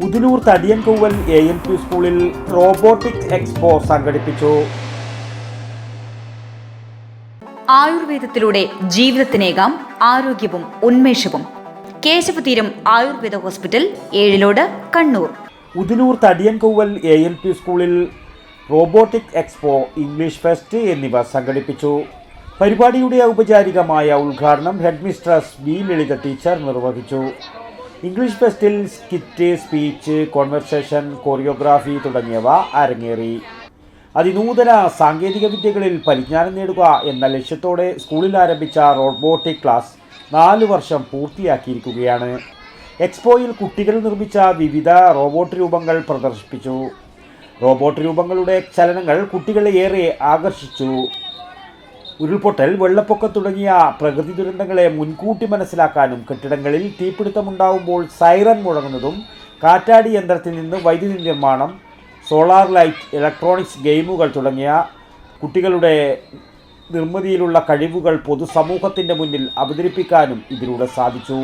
Udinur Thadiyankovval ALP സ്കൂളിൽ robotic expo സംഘടിപ്പിച്ചു. ആയുർവേദത്തിലൂടെ ജീവിതത്തിനേകാം ആരോഗ്യവും ഉന്മേഷവും. കേശവതീരം ആയുർവേദ ഹോസ്പിറ്റൽ, ഏഴിലോട്, കണ്ണൂർ. ഉദിനൂർ തടിയൻകൗവൽ ALP സ്കൂളിൽ റോബോട്ടിക് എക്സ്പോ, ഇംഗ്ലീഷ് ഫെസ്റ്റ് എന്നിവ സംഘടിപ്പിച്ചു. പരിപാടിയുടെ ഔപചാരികമായ ഉദ്ഘാടനം headmistress B. Lalitha teacher നിർവഹിച്ചു. ഇംഗ്ലീഷ് ഫെസ്റ്റിൽ സ്കിറ്റ്, സ്പീച്ച്, കോൺവെർസേഷൻ, കൊറിയോഗ്രാഫി തുടങ്ങിയവ അരങ്ങേറി. അതിനൂതന സാങ്കേതിക വിദ്യകളിൽ പരിജ്ഞാനം നേടുക എന്ന ലക്ഷ്യത്തോടെ സ്കൂളിൽ ആരംഭിച്ച റോബോട്ടിക് ക്ലാസ് 4 വർഷം പൂർത്തിയാക്കിയിരിക്കുകയാണ്. എക്സ്പോയിൽ കുട്ടികൾ നിർമ്മിച്ച വിവിധ റോബോട്ട് രൂപങ്ങൾ പ്രദർശിപ്പിച്ചു. റോബോട്ട് രൂപങ്ങളുടെ ചലനങ്ങൾ കുട്ടികളെ ഏറെ ആകർഷിച്ചു. ഉരുൾപൊട്ടൽ, വെള്ളപ്പൊക്കം തുടങ്ങിയ പ്രകൃതി ദുരന്തങ്ങളെ മുൻകൂട്ടി മനസ്സിലാക്കാനും കെട്ടിടങ്ങളിൽ തീപിടുത്തമുണ്ടാകുമ്പോൾ സൈറൻ മുഴങ്ങുന്നതും, കാറ്റാടി യന്ത്രത്തിൽ നിന്ന് വൈദ്യുതി നിർമ്മാണം, സോളാർ ലൈറ്റ്, ഇലക്ട്രോണിക്സ് ഗെയിമുകൾ തുടങ്ങിയ കുട്ടികളുടെ നിർമ്മിതിയിലുള്ള കഴിവുകൾ പൊതുസമൂഹത്തിൻ്റെ മുന്നിൽ അവതരിപ്പിക്കാനും ഇതിലൂടെ സാധിച്ചു.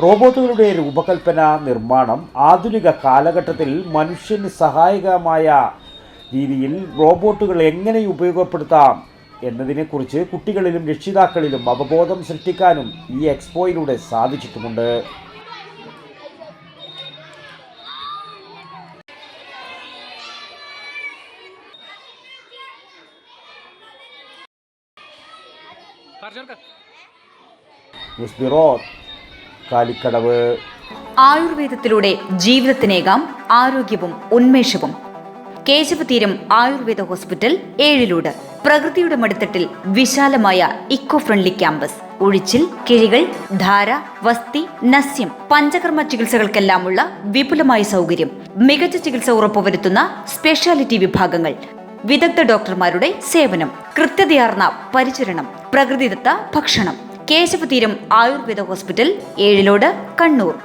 റോബോട്ടുകളുടെ രൂപകൽപ്പന, നിർമ്മാണം, ആധുനിക കാലഘട്ടത്തിൽ മനുഷ്യന് സഹായകമായ രീതിയിൽ റോബോട്ടുകൾ എങ്ങനെ ഉപയോഗപ്പെടുത്താം എന്നതിനെക്കുറിച്ച് കുട്ടികളിലും രക്ഷിതാക്കളിലും അവബോധം സൃഷ്ടിക്കാനും ഈ എക്സ്പോയിലൂടെ സാധിച്ചിട്ടുമുണ്ട്. News bureau, Kalikkadavu. ആയുർവേദത്തിലൂടെ ജീവിതത്തിനേകാം ആരോഗ്യവും ഉന്മേഷവും. കേശവതീരം ആയുർവേദ ഹോസ്പിറ്റൽ, ഏഴിലോട്. പ്രകൃതിയുടെ മടിത്തട്ടിൽ വിശാലമായ ഇക്കോ ഫ്രണ്ട്ലി ക്യാമ്പസ്. ഒഴിച്ചിൽ, കിഴികൾ, ധാര, വസ്തി, നസ്യം, പഞ്ചകർമ്മ ചികിത്സകൾക്കെല്ലാമുള്ള വിപുലമായ സൗകര്യം. മികച്ച ചികിത്സ ഉറപ്പുവരുത്തുന്ന സ്പെഷ്യാലിറ്റി വിഭാഗങ്ങൾ, വിദഗ്ധ ഡോക്ടർമാരുടെ സേവനം, കൃത്യതയാർന്ന പരിചരണം, പ്രകൃതിദത്ത ഭക്ഷണം. കേശവതീരം ആയുർവേദ ഹോസ്പിറ്റൽ, ഏഴിലോട്, കണ്ണൂർ.